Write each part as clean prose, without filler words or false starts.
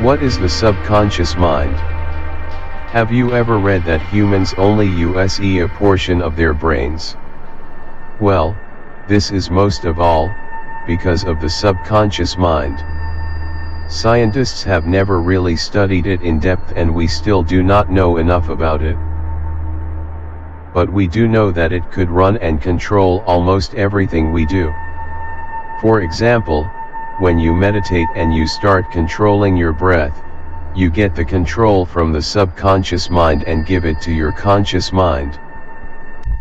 What is the subconscious mind? Have you ever read that humans only use a portion of their brains? Well, this is most of all, because of the subconscious mind. Scientists have never really studied it in depth and we still do not know enough about it. But we do know that it could run and control almost everything we do. For example, when you meditate and you start controlling your breath, you get the control from the subconscious mind and give it to your conscious mind.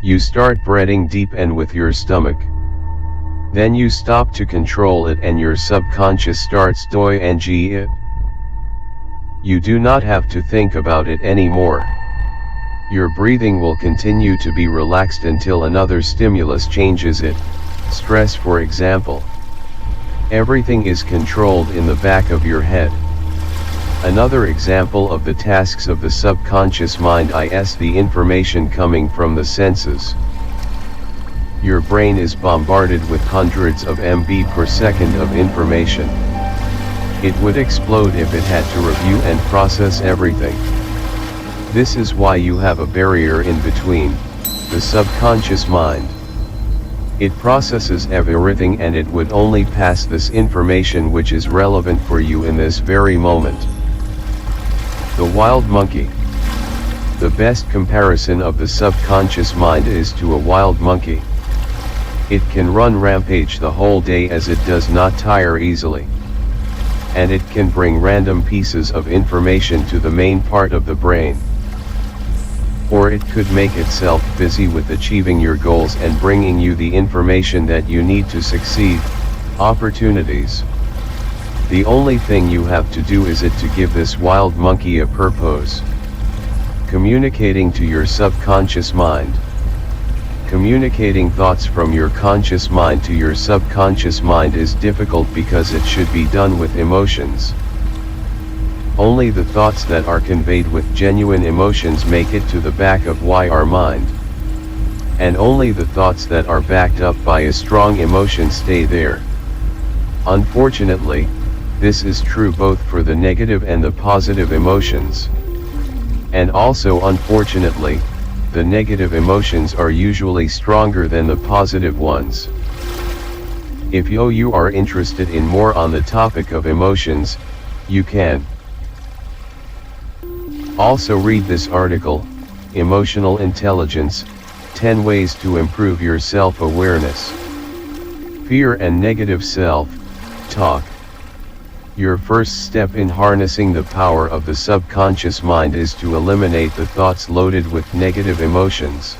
You start breathing deep and with your stomach. Then you stop to control it and your subconscious starts doing it. You do not have to think about it anymore. Your breathing will continue to be relaxed until another stimulus changes it, stress for example. Everything is controlled in the back of your head. Another example of the tasks of the subconscious mind is the information coming from the senses. Your brain is bombarded with hundreds of MB per second of information. It would explode if it had to review and process everything. This is why you have a barrier in between, the subconscious mind. It processes everything and it would only pass this information which is relevant for you in this very moment. The wild monkey. The best comparison of the subconscious mind is to a wild monkey. It can run rampage the whole day as it does not tire easily. And it can bring random pieces of information to the main part of the brain. Or it could make itself busy with achieving your goals and bringing you the information that you need to succeed, opportunities. The only thing you have to do is to give this wild monkey a purpose. Communicating to your subconscious mind. Communicating thoughts from your conscious mind to your subconscious mind is difficult because it should be done with emotions. Only the thoughts that are conveyed with genuine emotions make it to the back of our mind. And only the thoughts that are backed up by a strong emotion stay there. Unfortunately, this is true both for the negative and the positive emotions. And also unfortunately, the negative emotions are usually stronger than the positive ones. If you are interested in more on the topic of emotions, you can also read this article, Emotional Intelligence, 10 Ways to Improve Your Self-Awareness. Fear and Negative Self-Talk. Your first step in harnessing the power of the subconscious mind is to eliminate the thoughts loaded with negative emotions.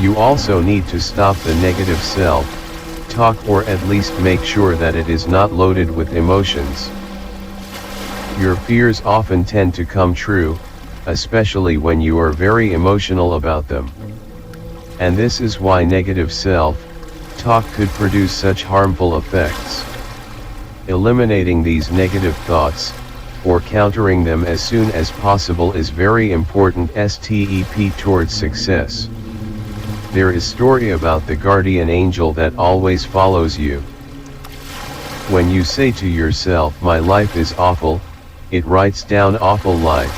You also need to stop the negative self-talk or at least make sure that it is not loaded with emotions. Your fears often tend to come true, especially when you are very emotional about them. And this is why negative self-talk could produce such harmful effects. Eliminating these negative thoughts, or countering them as soon as possible is very important step towards success. There is story about the guardian angel that always follows you. When you say to yourself, "My life is awful," it writes down awful life.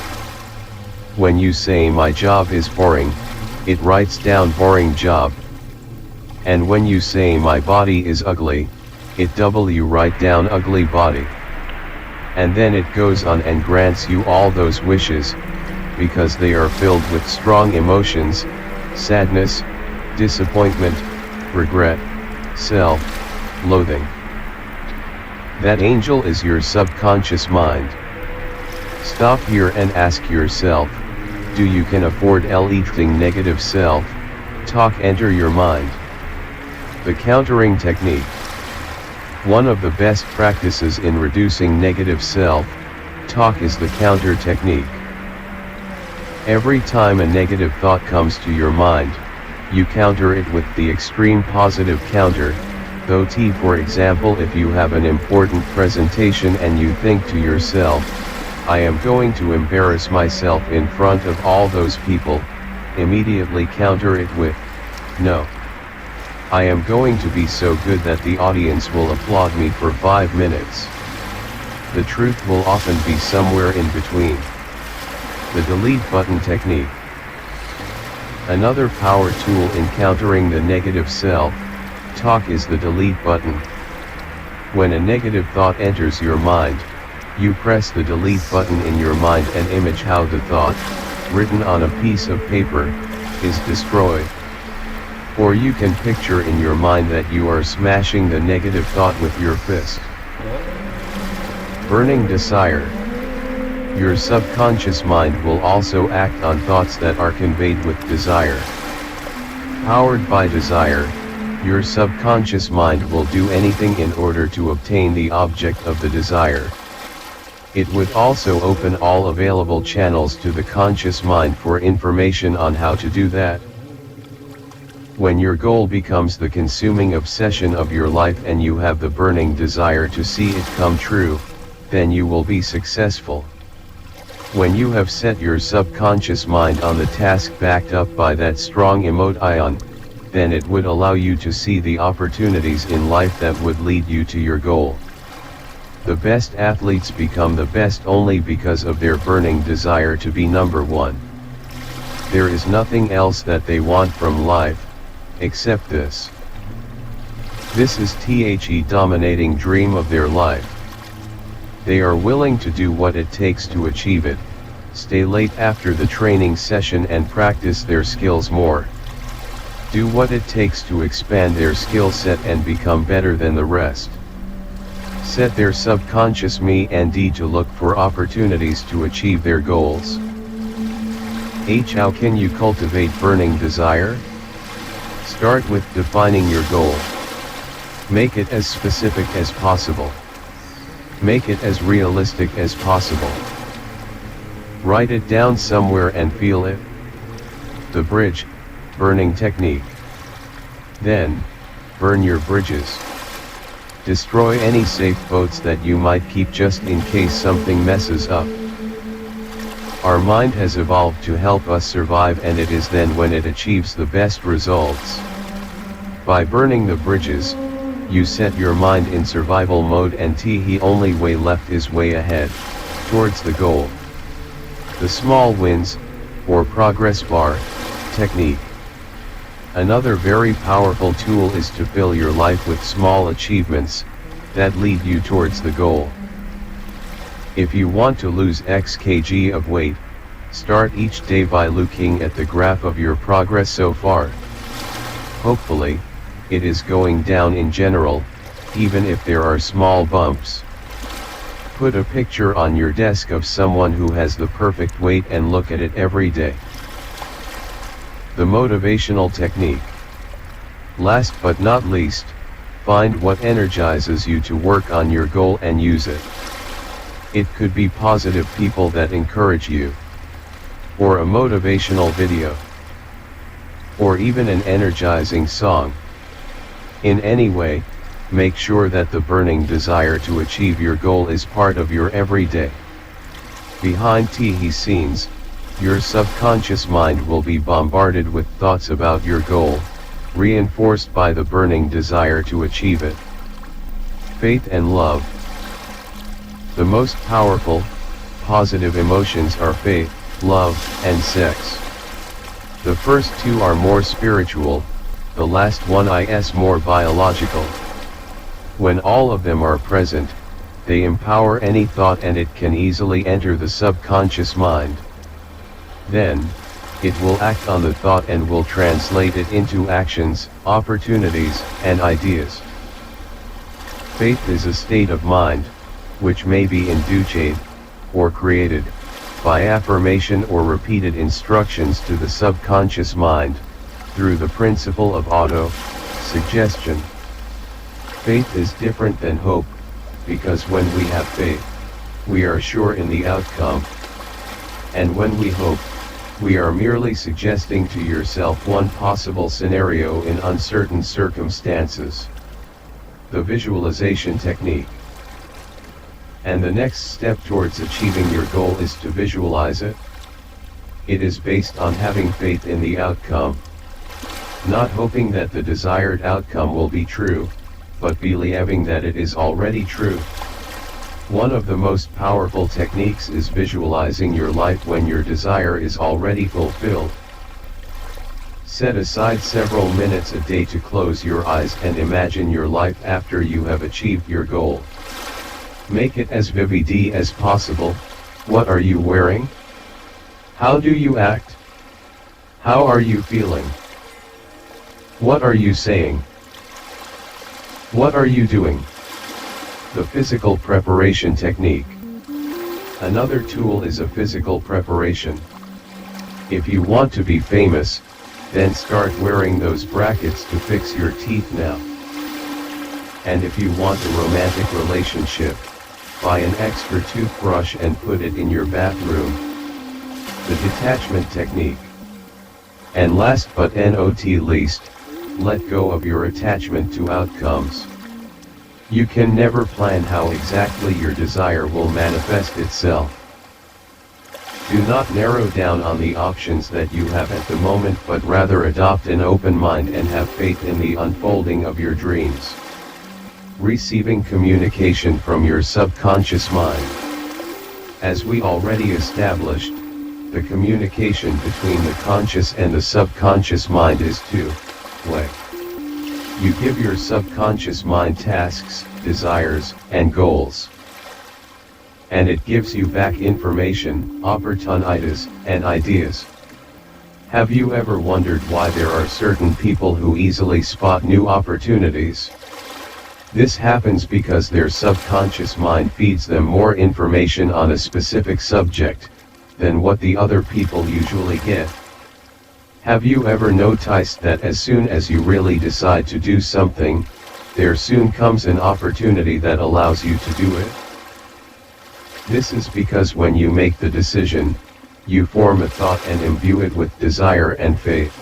When you say, "My job is boring," it writes down boring job. And when you say, "My body is ugly," it write down ugly body. And then it goes on and grants you all those wishes, because they are filled with strong emotions, sadness, disappointment, regret, self-loathing. That angel is your subconscious mind. Stop here and ask yourself, do you can afford letting negative self-talk enter your mind? The countering technique. One of the best practices in reducing negative self-talk is the counter technique. Every time a negative thought comes to your mind, you counter it with the extreme positive counter, though for example, if you have an important presentation and you think to yourself, "I am going to embarrass myself in front of all those people," immediately counter it with, "No. I am going to be so good that the audience will applaud me for 5 minutes." The truth will often be somewhere in between. The delete button technique. Another power tool in countering the negative self-talk is the delete button. When a negative thought enters your mind, you press the delete button in your mind and image how the thought, written on a piece of paper, is destroyed. Or you can picture in your mind that you are smashing the negative thought with your fist. Burning desire. Your subconscious mind will also act on thoughts that are conveyed with desire. Powered by desire, your subconscious mind will do anything in order to obtain the object of the desire. It would also open all available channels to the conscious mind for information on how to do that. When your goal becomes the consuming obsession of your life and you have the burning desire to see it come true, then you will be successful. When you have set your subconscious mind on the task backed up by that strong emotion, then it would allow you to see the opportunities in life that would lead you to your goal. The best athletes become the best only because of their burning desire to be number one. There is nothing else that they want from life, except this. This is the dominating dream of their life. They are willing to do what it takes to achieve it, stay late after the training session and practice their skills more. Do what it takes to expand their skill set and become better than the rest. Set their subconscious mind to look for opportunities to achieve their goals. How can you cultivate burning desire? Start with defining your goal. Make it as specific as possible. Make it as realistic as possible. Write it down somewhere and feel it. The bridge burning technique. Then, burn your bridges. Destroy any safe boats that you might keep just in case something messes up. Our mind has evolved to help us survive, and it is then when it achieves the best results. By burning the bridges, you set your mind in survival mode, and the only way left is way ahead, towards the goal. The small wins, or progress bar, technique. Another very powerful tool is to fill your life with small achievements, that lead you towards the goal. If you want to lose X kg of weight, start each day by looking at the graph of your progress so far. Hopefully, it is going down in general, even if there are small bumps. Put a picture on your desk of someone who has the perfect weight and look at it every day. The motivational technique. Last but not least, find what energizes you to work on your goal and use it. It could be positive people that encourage you, or a motivational video, or even an energizing song. In any way, make sure that the burning desire to achieve your goal is part of your everyday. Behind the scenes, your subconscious mind will be bombarded with thoughts about your goal, reinforced by the burning desire to achieve it. Faith and love. The most powerful, positive emotions are faith, love, and sex. The first two are more spiritual, the last one is more biological. When all of them are present, they empower any thought and it can easily enter the subconscious mind. Then, it will act on the thought and will translate it into actions, opportunities, and ideas. Faith is a state of mind, which may be induced, or created, by affirmation or repeated instructions to the subconscious mind, through the principle of auto-suggestion. Faith is different than hope, because when we have faith, we are sure in the outcome. And when we hope, we are merely suggesting to yourself one possible scenario in uncertain circumstances. The visualization technique. And the next step towards achieving your goal is to visualize it. It is based on having faith in the outcome. Not hoping that the desired outcome will be true, but believing that it is already true. One of the most powerful techniques is visualizing your life when your desire is already fulfilled. Set aside several minutes a day to close your eyes and imagine your life after you have achieved your goal. Make it as vivid as possible. What are you wearing? How do you act? How are you feeling? What are you saying? What are you doing? The physical preparation technique. Another tool is a physical preparation. If you want to be famous, then start wearing those brackets to fix your teeth now. And if you want a romantic relationship, buy an extra toothbrush and put it in your bathroom. The detachment technique. And last but not least, let go of your attachment to outcomes. You can never plan how exactly your desire will manifest itself. Do not narrow down on the options that you have at the moment, but rather adopt an open mind and have faith in the unfolding of your dreams. Receiving communication from your subconscious mind. As we already established, the communication between the conscious and the subconscious mind is two-way. You give your subconscious mind tasks, desires, and goals. And it gives you back information, opportunities, and ideas. Have you ever wondered why there are certain people who easily spot new opportunities? This happens because their subconscious mind feeds them more information on a specific subject than what the other people usually get. Have you ever noticed that as soon as you really decide to do something, there soon comes an opportunity that allows you to do it? This is because when you make the decision, you form a thought and imbue it with desire and faith.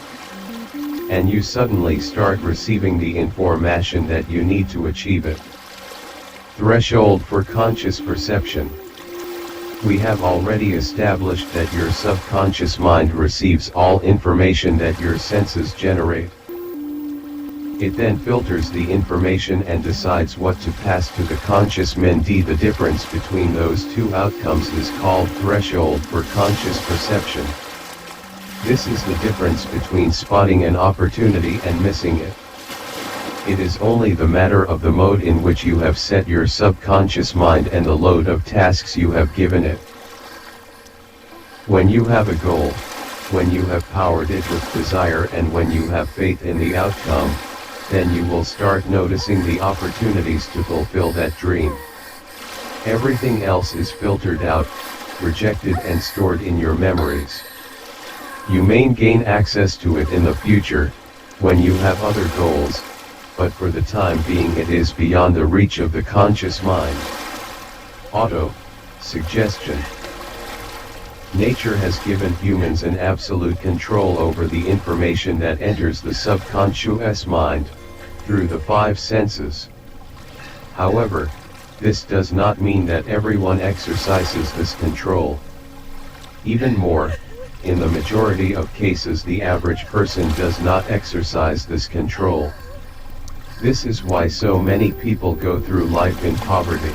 And you suddenly start receiving the information that you need to achieve it. Threshold for conscious perception. We have already established that your subconscious mind receives all information that your senses generate. It then filters the information and decides what to pass to the conscious mind. The difference between those two outcomes is called threshold for conscious perception. This is the difference between spotting an opportunity and missing it. It is only the matter of the mode in which you have set your subconscious mind and the load of tasks you have given it. When you have a goal, when you have powered it with desire, and when you have faith in the outcome, then you will start noticing the opportunities to fulfill that dream. Everything else is filtered out, rejected, and stored in your memories. You may gain access to it in the future, when you have other goals, but for the time being it is beyond the reach of the conscious mind. Auto-suggestion. Nature has given humans an absolute control over the information that enters the subconscious mind, through the five senses. However, this does not mean that everyone exercises this control. Even more, in the majority of cases the average person does not exercise this control. This is why so many people go through life in poverty.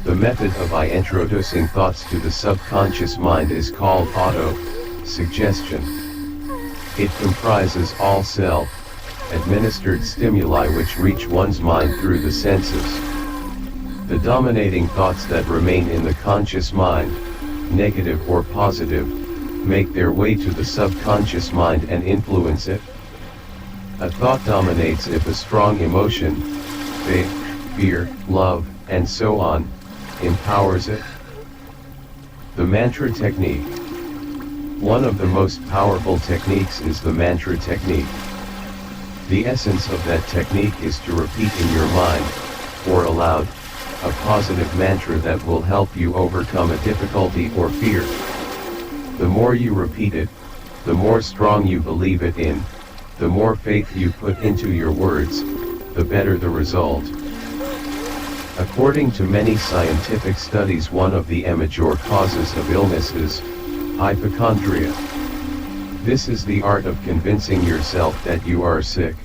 The method of introducing thoughts to the subconscious mind is called auto-suggestion. It comprises all self-administered stimuli which reach one's mind through the senses. The dominating thoughts that remain in the conscious mind, negative or positive, make their way to the subconscious mind and influence it. A thought dominates if a strong emotion, faith, fear, love, and so on, empowers it. The mantra technique. One of the most powerful techniques is the mantra technique. The essence of that technique is to repeat in your mind, or aloud, a positive mantra that will help you overcome a difficulty or fear. The more you repeat it, the more strong you believe it in, the more faith you put into your words, the better the result. According to many scientific studies, one of the major causes of illness is hypochondria. This is the art of convincing yourself that you are sick.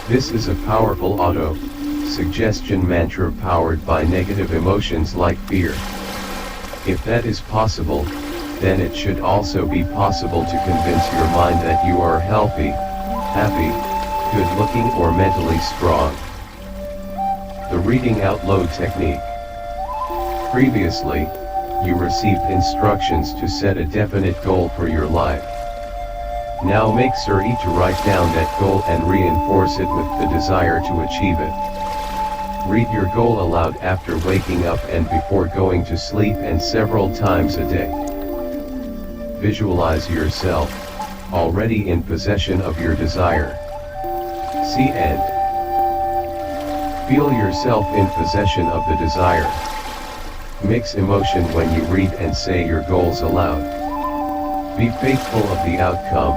This is a powerful auto suggestion mantra powered by negative emotions like fear. If that is possible, then it should also be possible to convince your mind that you are healthy, happy, good-looking or mentally strong. The reading out loud technique. Previously, you received instructions to set a definite goal for your life. Now make sure to write down that goal and reinforce it with the desire to achieve it. Read your goal aloud after waking up and before going to sleep and several times a day. Visualize yourself already in possession of your desire. See and feel yourself in possession of the desire. Mix emotion when you read and say your goals aloud. Be faithful of the outcome.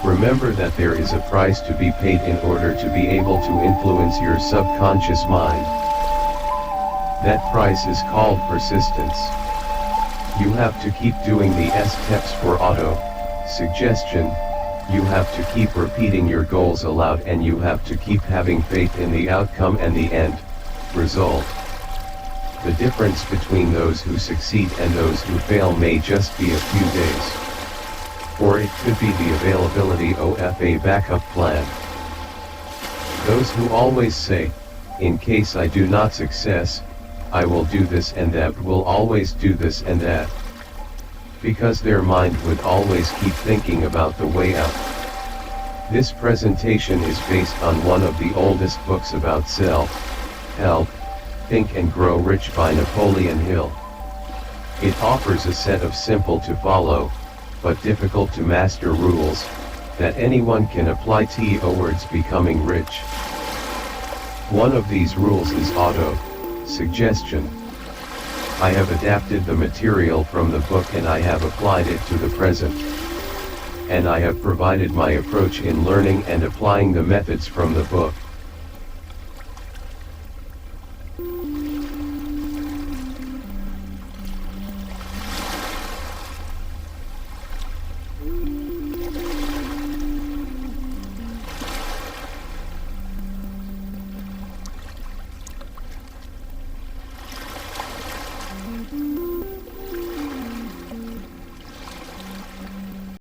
Remember that there is a price to be paid in order to be able to influence your subconscious mind. That price is called persistence. You have to keep doing the steps for auto-suggestion, you have to keep repeating your goals aloud and you have to keep having faith in the outcome and the end result. The difference between those who succeed and those who fail may just be a few days. Or it could be the availability of a backup plan. Those who always say, in case I do not success, I will do this and that, will always do this and that. Because their mind would always keep thinking about the way out. This presentation is based on one of the oldest books about self-help, Think and Grow Rich by Napoleon Hill. It offers a set of simple to follow, but difficult to master rules, that anyone can apply towards becoming rich. One of these rules is auto-suggestion. I have adapted the material from the book and I have applied it to the present. And I have provided my approach in learning and applying the methods from the book.